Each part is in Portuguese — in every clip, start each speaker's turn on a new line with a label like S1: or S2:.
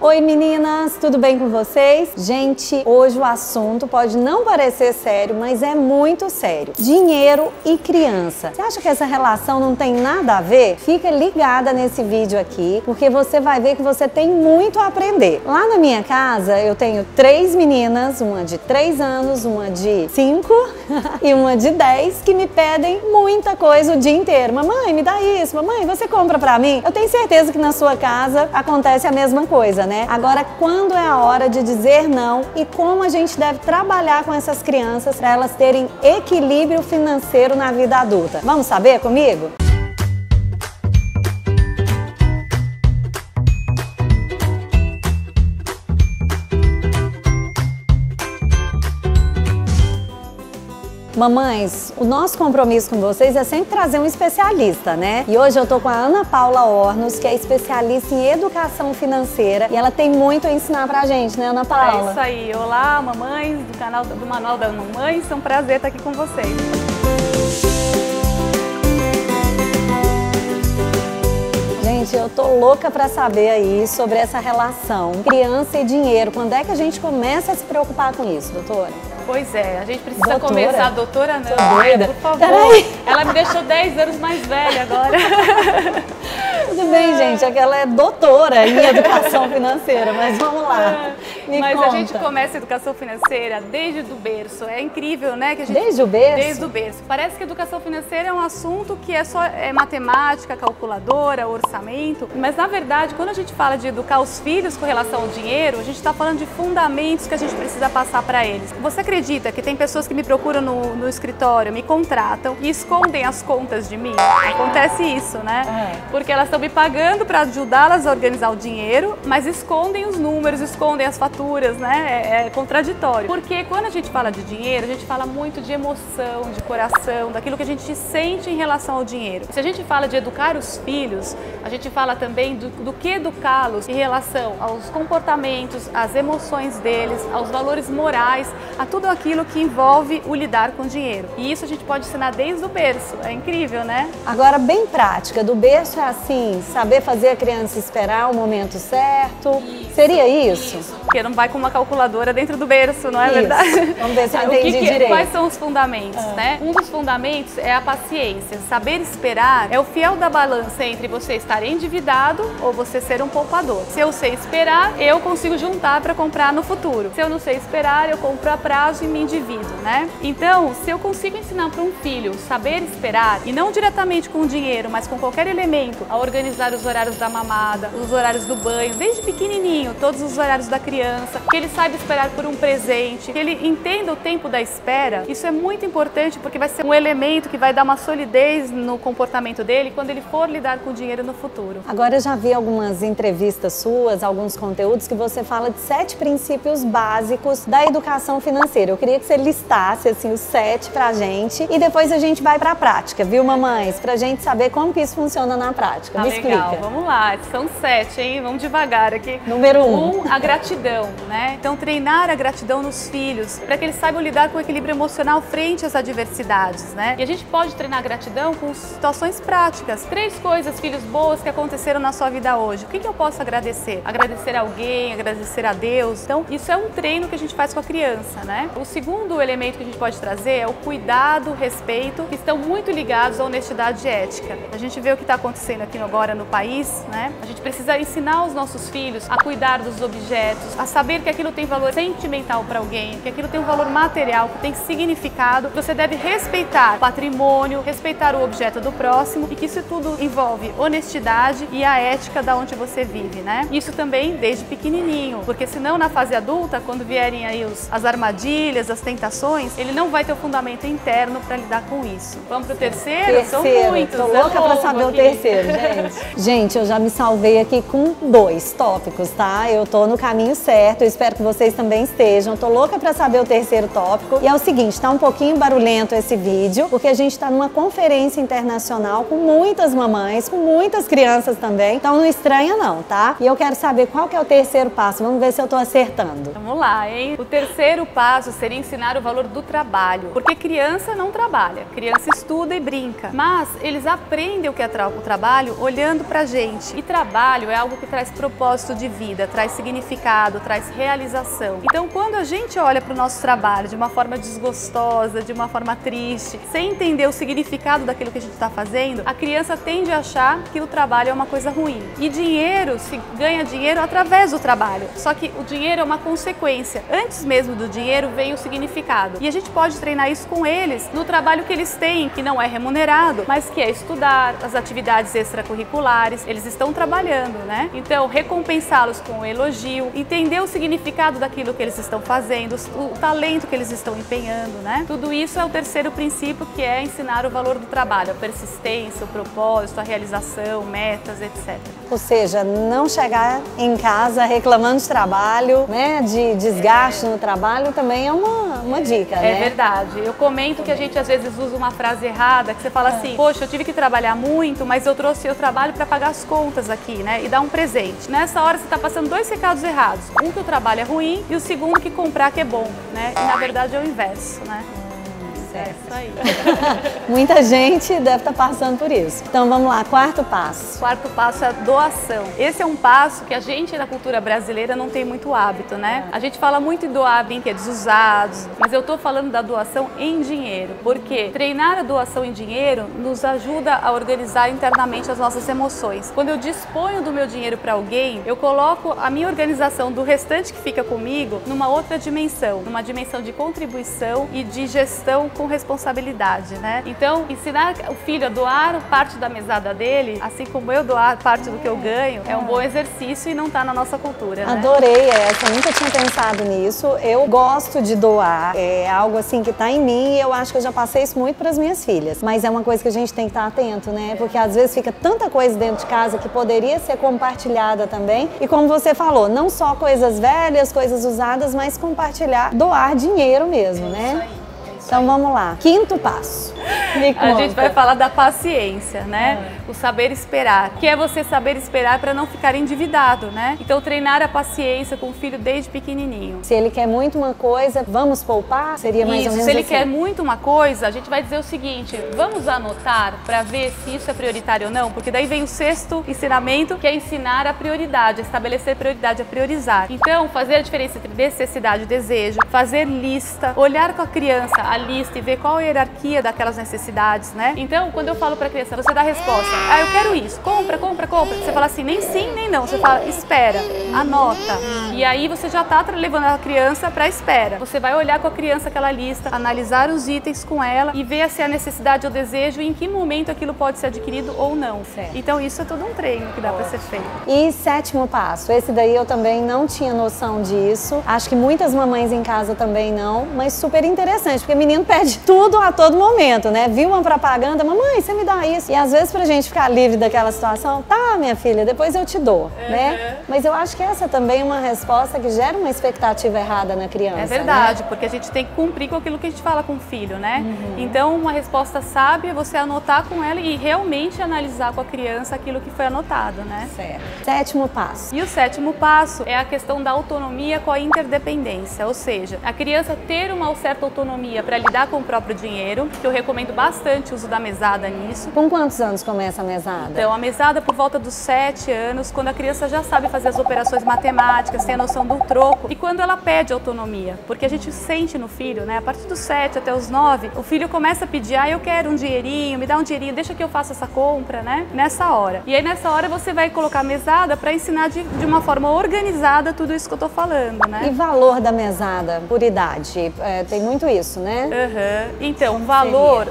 S1: Oi meninas, tudo bem com vocês? Gente, hoje o assunto pode não parecer sério, mas é muito sério. Dinheiro e criança. Você acha que essa relação não tem nada a ver? Fica ligada nesse vídeo aqui, porque você vai ver que você tem muito a aprender. Lá na minha casa eu tenho 3 meninas, uma de 3 anos, uma de 5 e uma de 10, que me pedem muita coisa o dia inteiro. Mamãe, me dá isso, mamãe, você compra pra mim? Eu tenho certeza que na sua casa acontece a mesma coisa, né? Agora, quando é a hora de dizer não e como a gente deve trabalhar com essas crianças para elas terem equilíbrio financeiro na vida adulta? Vamos saber comigo? Mamães, o nosso compromisso com vocês é sempre trazer um especialista, né? E hoje eu tô com a Ana Paula Ornos, que é especialista em educação financeira, e ela tem muito a ensinar pra gente, né, Ana Paula?
S2: É isso aí. Olá, mamães do canal do Manual da Mamãe, é um prazer estar aqui com vocês.
S1: Gente, eu tô louca pra saber aí sobre essa relação criança e dinheiro. Quando é que a gente começa a se preocupar com isso, doutora?
S2: Pois é, a gente precisa
S1: Doutora?
S2: começar. Doutora não,
S1: Tô doida.
S2: por favor.
S1: Peraí.
S2: Ela me deixou 10 anos mais velha agora.
S1: Tudo bem, gente, é que ela é doutora em educação financeira, mas vamos lá.
S2: Mas
S1: conta.
S2: a gente começa a educação financeira desde o berço. É incrível, né? Que a gente...
S1: Desde o berço?
S2: Desde o berço. Parece que educação financeira é um assunto que é só matemática, calculadora, orçamento. Mas, na verdade, quando a gente fala de educar os filhos com relação ao dinheiro, a gente está falando de fundamentos que a gente precisa passar para eles. Você acredita que tem pessoas que me procuram no escritório, me contratam e escondem as contas de mim? Acontece isso, né? Porque elas estão me pagando para ajudá-las a organizar o dinheiro, mas escondem os números, escondem as faturas, né? É contraditório. Porque quando a gente fala de dinheiro, a gente fala muito de emoção, de coração, daquilo que a gente sente em relação ao dinheiro. Se a gente fala de educar os filhos, a gente fala também do que educá-los em relação aos comportamentos, às emoções deles, aos valores morais, a tudo aquilo que envolve o lidar com dinheiro. E isso a gente pode ensinar desde o berço. É incrível, né?
S1: Agora, bem prática, do berço é assim, saber fazer a criança esperar o momento certo. Seria isso?
S2: Porque não vai com uma calculadora dentro do berço, não é verdade?
S1: Vamos ver se eu entendi direito.
S2: Quais são os fundamentos, né? Um dos fundamentos é a paciência. Saber esperar é o fiel da balança entre você estar endividado ou você ser um poupador. Se eu sei esperar, eu consigo juntar para comprar no futuro. Se eu não sei esperar, eu compro a prazo e me endivido, né? Então, se eu consigo ensinar para um filho saber esperar, e não diretamente com o dinheiro, mas com qualquer elemento, a organizar os horários da mamada, os horários do banho, desde pequenininho, todos os horários da criança, que ele saiba esperar por um presente, que ele entenda o tempo da espera, isso é muito importante porque vai ser um elemento que vai dar uma solidez no comportamento dele quando ele for lidar com o dinheiro no futuro.
S1: Agora eu já vi algumas entrevistas suas, alguns conteúdos que você fala de 7 princípios básicos da educação financeira. Eu queria que você listasse assim os 7 pra gente e depois a gente vai pra prática, viu, mamães? Pra gente saber como que isso funciona na prática. Me explica.
S2: Legal, vamos lá, são 7, hein? Vamos devagar aqui.
S1: Número 1.
S2: A gratidão, né? Então treinar a gratidão nos filhos, para que eles saibam lidar com o equilíbrio emocional frente às adversidades, né? E a gente pode treinar a gratidão com situações práticas. 3 coisas, filhos, boas que aconteceram na sua vida hoje. O que eu posso agradecer? Agradecer a alguém, agradecer a Deus. Então isso é um treino que a gente faz com a criança, né? O segundo elemento que a gente pode trazer é o cuidado, o respeito, que estão muito ligados à honestidade e ética. A gente vê o que está acontecendo aqui agora no país, né? A gente precisa ensinar os nossos filhos a cuidar dos objetos, a saber que aquilo tem valor sentimental para alguém, que aquilo tem um valor material, que tem significado. Você deve respeitar o patrimônio, respeitar o objeto do próximo e que isso tudo envolve honestidade e a ética da onde você vive, né? Isso também desde pequenininho, porque senão na fase adulta, quando vierem aí as armadilhas, as tentações, ele não vai ter o fundamento interno para lidar com isso. Vamos pro terceiro? São muitos.
S1: Tô louca pra saber o terceiro, gente. Gente, eu já me salvei aqui com 2 tópicos, tá? Eu tô no caminho certo, eu espero que vocês também estejam. Tô louca pra saber o terceiro tópico. E é o seguinte, tá um pouquinho barulhento esse vídeo, porque a gente tá numa conferência internacional com muitas mamães, com muitas crianças também. Então não estranha não, tá? E eu quero saber qual que é o terceiro passo. Vamos ver se eu tô acertando.
S2: Vamos lá, hein? O terceiro passo seria ensinar o valor do trabalho, porque criança não trabalha, criança estuda e brinca, mas eles aprendem o que é o trabalho olhando pra gente. E trabalho é algo que traz propósito de vida, traz significado, traz realização. Então, quando a gente olha para o nosso trabalho de uma forma desgostosa, de uma forma triste, sem entender o significado daquilo que a gente está fazendo, a criança tende a achar que o trabalho é uma coisa ruim. E dinheiro, se ganha dinheiro através do trabalho. Só que o dinheiro é uma consequência. Antes mesmo do dinheiro vem o significado. E a gente pode treinar isso com eles no trabalho que eles têm, que não é remunerado, mas que é estudar, as atividades extracurriculares. Eles estão trabalhando, né? Então, recompensá-los com o elogio, entender o significado daquilo que eles estão fazendo, o talento que eles estão empenhando, né? Tudo isso é o terceiro princípio, que é ensinar o valor do trabalho, a persistência, o propósito, a realização, metas, etc.
S1: Ou seja, não chegar em casa reclamando de trabalho, né, de desgaste no trabalho, também é uma dica, né?
S2: É verdade. Eu comento que a gente às vezes usa uma frase errada, que você fala assim, poxa, eu tive que trabalhar muito, mas eu trouxe o trabalho para pagar as contas aqui, né, e dar um presente. Nessa hora você está passando dois recados errados. Um, que o trabalho é ruim, e o segundo, que comprar que é bom, né? E na verdade é o inverso, né? É isso aí.
S1: Muita gente deve estar passando por isso. Então vamos lá, quarto passo.
S2: Quarto passo é a doação. Esse é um passo que a gente na cultura brasileira não tem muito hábito, né? A gente fala muito em doar brinquedos usados, mas eu tô falando da doação em dinheiro, porque treinar a doação em dinheiro nos ajuda a organizar internamente as nossas emoções. Quando eu disponho do meu dinheiro para alguém, eu coloco a minha organização do restante que fica comigo numa outra dimensão, numa dimensão de contribuição e de gestão com responsabilidade, né? Então, ensinar o filho a doar parte da mesada dele, assim como eu doar parte do que eu ganho, é um bom exercício e não está na nossa cultura, né?
S1: Adorei essa, nunca tinha pensado nisso. Eu gosto de doar, é algo assim que está em mim e eu acho que eu já passei isso muito para as minhas filhas. Mas é uma coisa que a gente tem que estar atento, né? Porque às vezes fica tanta coisa dentro de casa que poderia ser compartilhada também. E como você falou, não só coisas velhas, coisas usadas, mas compartilhar, doar dinheiro mesmo, né? Então vamos lá, quinto passo.
S2: A gente vai falar da paciência, né? O saber esperar, que é você saber esperar para não ficar endividado, né? Então treinar a paciência com o filho desde pequenininho.
S1: Se ele quer muito uma coisa, vamos poupar? Seria mais ou menos
S2: se ele
S1: assim.
S2: quer muito uma coisa, a gente vai dizer o seguinte, vamos anotar para ver se isso é prioritário ou não, porque daí vem o sexto ensinamento, que é ensinar a prioridade, estabelecer prioridade, a priorizar. Então, fazer a diferença entre necessidade e desejo, fazer lista, olhar com a criança a lista e ver qual a hierarquia daquelas necessidades, né? Então, quando eu falo para a criança, você dá a resposta, eu quero isso, compra, compra, compra. Você fala assim, nem sim, nem não. Você fala, espera, anota. E aí você já tá levando a criança para espera. Você vai olhar com a criança aquela lista, analisar os itens com ela e ver se a necessidade ou desejo e em que momento aquilo pode ser adquirido ou não.
S1: Certo.
S2: Então, isso é todo um treino que dá para ser feito.
S1: E sétimo passo, esse daí eu também não tinha noção disso. Acho que muitas mamães em casa também não, mas super interessante, porque o menino pede tudo a todo momento, né? Viu uma propaganda, mamãe, você me dá isso. E às vezes pra gente ficar livre daquela situação, tá, minha filha, depois eu te dou, né? Mas eu acho que essa também é uma resposta que gera uma expectativa errada na criança.
S2: É verdade,
S1: né?
S2: porque a gente tem que cumprir com aquilo que a gente fala com o filho, né? Então, uma resposta sábia é você anotar com ela e realmente analisar com a criança aquilo que foi anotado, né?
S1: Certo. Sétimo passo.
S2: E o sétimo passo é a questão da autonomia com a interdependência, ou seja, a criança ter uma certa autonomia para lidar com o próprio dinheiro, que eu recomendo bastante o uso da mesada nisso.
S1: Com quantos anos começa a mesada?
S2: Então, a mesada por volta dos 7 anos, quando a criança já sabe fazer as operações matemáticas, tem a noção do troco, e quando ela pede autonomia, porque a gente sente no filho, né? A partir dos 7 até os 9, o filho começa a pedir, eu quero um dinheirinho, me dá um dinheirinho, deixa que eu faça essa compra, né? Nessa hora. E aí, nessa hora, você vai colocar a mesada para ensinar de uma forma organizada tudo isso que eu tô falando, né?
S1: E valor da mesada por idade? Tem muito isso, né?
S2: Então, valor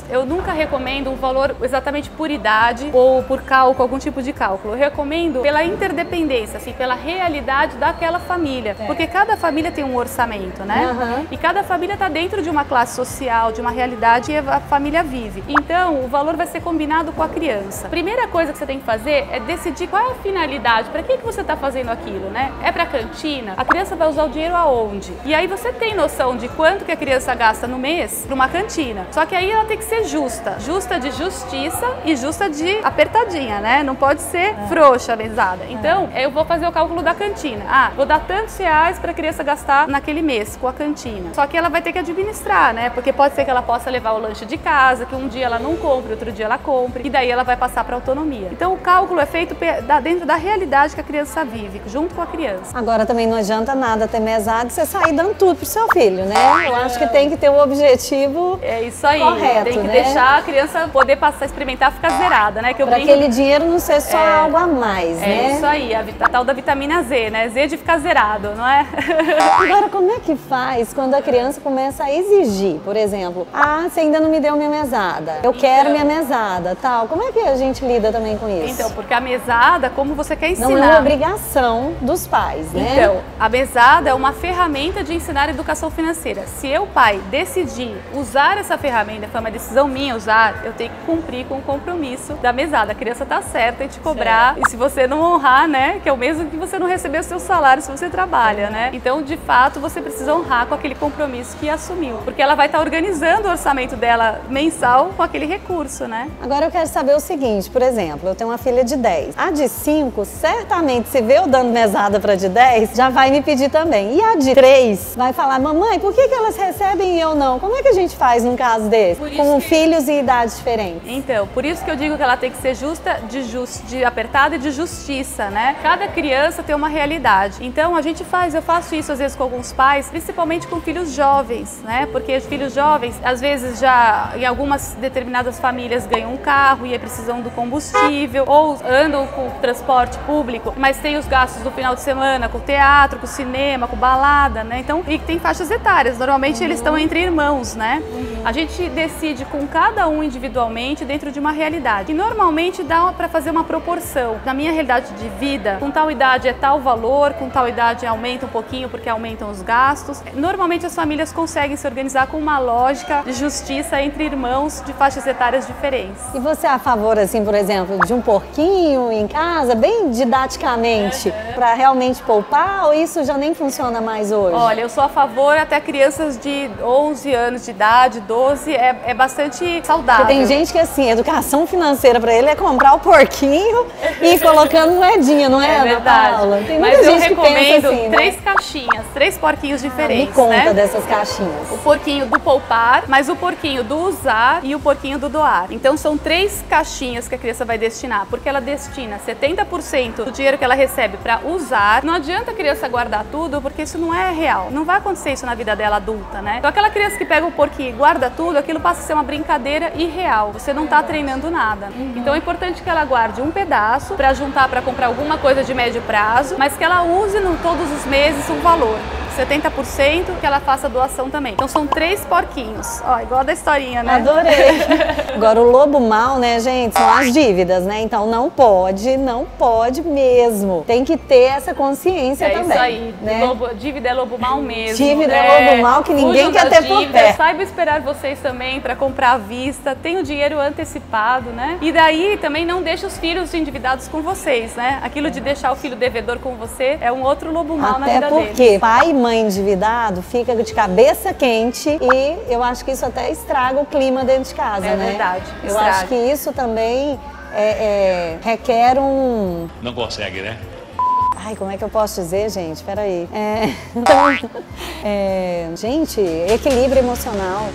S2: eu nunca recomendo um valor exatamente por idade ou por cálculo, algum tipo de cálculo. Eu recomendo pela interdependência, assim, pela realidade daquela família. Porque cada família tem um orçamento, né? E cada família está dentro de uma classe social, de uma realidade e a família vive. Então, o valor vai ser combinado com a criança. A primeira coisa que você tem que fazer é decidir qual é a finalidade, para que você está fazendo aquilo, né? É para cantina? A criança vai usar o dinheiro aonde? E aí você tem noção de quanto que a criança gasta no mês para uma cantina. Só que aí ela tem que ser justa. Justa de justiça e justa de apertadinha, né? Não pode ser frouxa a mesada. Então, eu vou fazer o cálculo da cantina. Ah, vou dar tantos reais para a criança gastar naquele mês com a cantina. Só que ela vai ter que administrar, né? Porque pode ser que ela possa levar o lanche de casa, que um dia ela não compre, outro dia ela compre, e daí ela vai passar para autonomia. Então, o cálculo é feito dentro da realidade que a criança vive, junto com a criança.
S1: Agora também não adianta nada ter mesada e você sair dando tudo pro seu filho, né? Eu acho que tem que ter o objetivo
S2: é isso aí,
S1: correto,
S2: tem que
S1: né?
S2: deixar a criança poder passar, experimentar, ficar zerada, né? Que
S1: para aquele dinheiro não ser só algo a mais, né?
S2: É isso aí, a tal da vitamina Z, né? Z de ficar zerado, não é?
S1: Agora, como é que faz quando a criança começa a exigir, por exemplo, ah, você ainda não me deu minha mesada, eu quero minha mesada, tal. Como é que a gente lida também com isso?
S2: Então, porque a mesada, como você quer ensinar...
S1: Não é uma obrigação dos pais, né?
S2: Então, a mesada é uma ferramenta de ensinar educação financeira. Se eu, pai, decidir usar essa ferramenta, foi uma decisão minha usar, eu tenho que cumprir com o compromisso da mesada. A criança tá certa em te cobrar, e se você não honrar, né, que é o mesmo que você não receber o seu salário se você trabalha, né? Então, de fato, você precisa honrar com aquele compromisso que assumiu, porque ela vai estar organizando o orçamento dela mensal com aquele recurso, né?
S1: Agora eu quero saber o seguinte, por exemplo, eu tenho uma filha de 10. A de 5, certamente, se vê eu dando mesada para de 10, já vai me pedir também. E a de 3 vai falar, mamãe, por que elas recebem e eu não? Como é que a gente faz num caso desse? Com filhos e idades diferentes.
S2: Então, por isso que eu digo que ela tem que ser justa, de apertada e de justiça, né? Cada criança tem uma realidade. Então, eu faço isso às vezes com alguns pais, principalmente com filhos jovens, né? Porque os filhos jovens, às vezes já em algumas determinadas famílias ganham um carro e precisam do combustível, ou andam com transporte público, mas tem os gastos do final de semana com teatro, com cinema, com balada, né? Então, e tem faixas etárias, normalmente eles estão entre irmãos, né? A gente decide com cada um individualmente dentro de uma realidade. E normalmente dá para fazer uma proporção. Na minha realidade de vida, com tal idade é tal valor, com tal idade aumenta um pouquinho porque aumentam os gastos. Normalmente as famílias conseguem se organizar com uma lógica de justiça entre irmãos de faixas etárias diferentes.
S1: E você é a favor, assim, por exemplo, de um porquinho em casa, bem didaticamente, para realmente poupar, ou isso já nem funciona mais hoje?
S2: Olha, eu sou a favor até crianças de 11 anos de idade, 12, é bastante saudável.
S1: Porque tem gente que, assim, educação financeira para ele é comprar o porquinho e ir colocando moedinha, não é, Ana
S2: verdade.
S1: Paula? Tem muita
S2: Mas eu
S1: gente
S2: recomendo
S1: que pensa assim,
S2: 3 caixinhas, 3 porquinhos diferentes,
S1: me conta
S2: né?
S1: dessas caixinhas.
S2: O porquinho do poupar, mas o porquinho do usar e o porquinho do doar. Então são 3 caixinhas que a criança vai destinar, porque ela destina 70% do dinheiro que ela recebe para usar. Não adianta a criança guardar tudo, porque isso não é real. Não vai acontecer isso na vida dela adulta, né? Então aquela criança que pega o porquinho e guarda tudo, aquilo passa a ser uma brincadeira irreal. Você não está treinando nada. Então é importante que ela guarde um pedaço para juntar para comprar alguma coisa de médio prazo, mas que ela use todos os meses um valor. 70% que ela faça doação também. Então são 3 porquinhos. Ó, igual da historinha, né?
S1: Adorei. Agora o lobo mau, né, gente, são as dívidas, né? Então não pode mesmo. Tem que ter essa consciência também. É isso aí. Né?
S2: Dívida é lobo mau mesmo.
S1: Dívida é lobo mau que ninguém quer ter por perto.
S2: Saiba esperar vocês também para comprar à vista. Tem o dinheiro antecipado, né? E daí também não deixa os filhos endividados com vocês, né? Aquilo de deixar o filho devedor com você é um outro lobo mau na vida dele.
S1: Até porque pai e mãe endividado fica de cabeça quente e eu acho que isso até estraga o clima dentro de casa, né?
S2: É verdade.
S1: Eu acho que isso também requer um...
S3: Não consegue, né?
S1: Ai, como é que eu posso dizer, gente? Peraí. Gente, equilíbrio emocional.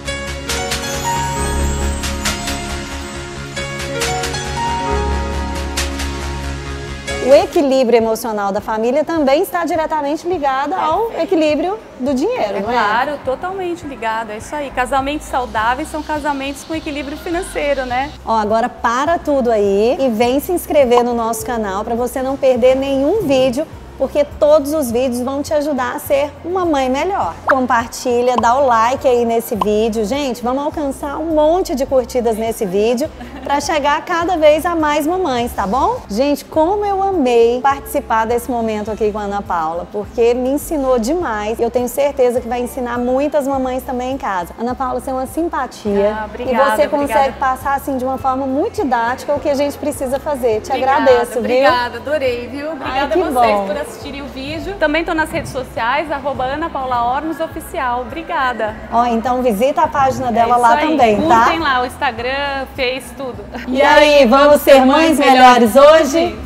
S1: O equilíbrio emocional da família também está diretamente ligado ao equilíbrio do dinheiro, não é?
S2: Claro, totalmente ligado, é isso aí. Casamentos saudáveis são casamentos com equilíbrio financeiro, né?
S1: Ó, agora para tudo aí e vem se inscrever no nosso canal para você não perder nenhum vídeo, porque todos os vídeos vão te ajudar a ser uma mãe melhor. Compartilha, dá o like aí nesse vídeo. Gente, vamos alcançar um monte de curtidas nesse vídeo para chegar cada vez a mais mamães, tá bom? Gente, como eu amei participar desse momento aqui com a Ana Paula, porque me ensinou demais. Eu tenho certeza que vai ensinar muitas mamães também em casa. Ana Paula, você é uma simpatia.
S2: Obrigada,
S1: e você consegue passar assim de uma forma muito didática o que a gente precisa fazer. Te agradeço, viu?
S2: Obrigada, adorei, viu? Obrigada a vocês por assistirem o vídeo. Também estou nas redes sociais, @AnaPaulaOrmosOficial. Obrigada.
S1: Ó, então visita a página dela lá
S2: aí.
S1: também, tá?
S2: Curtem lá o Instagram, Face, tudo.
S1: E aí, vamos ser mães melhores hoje?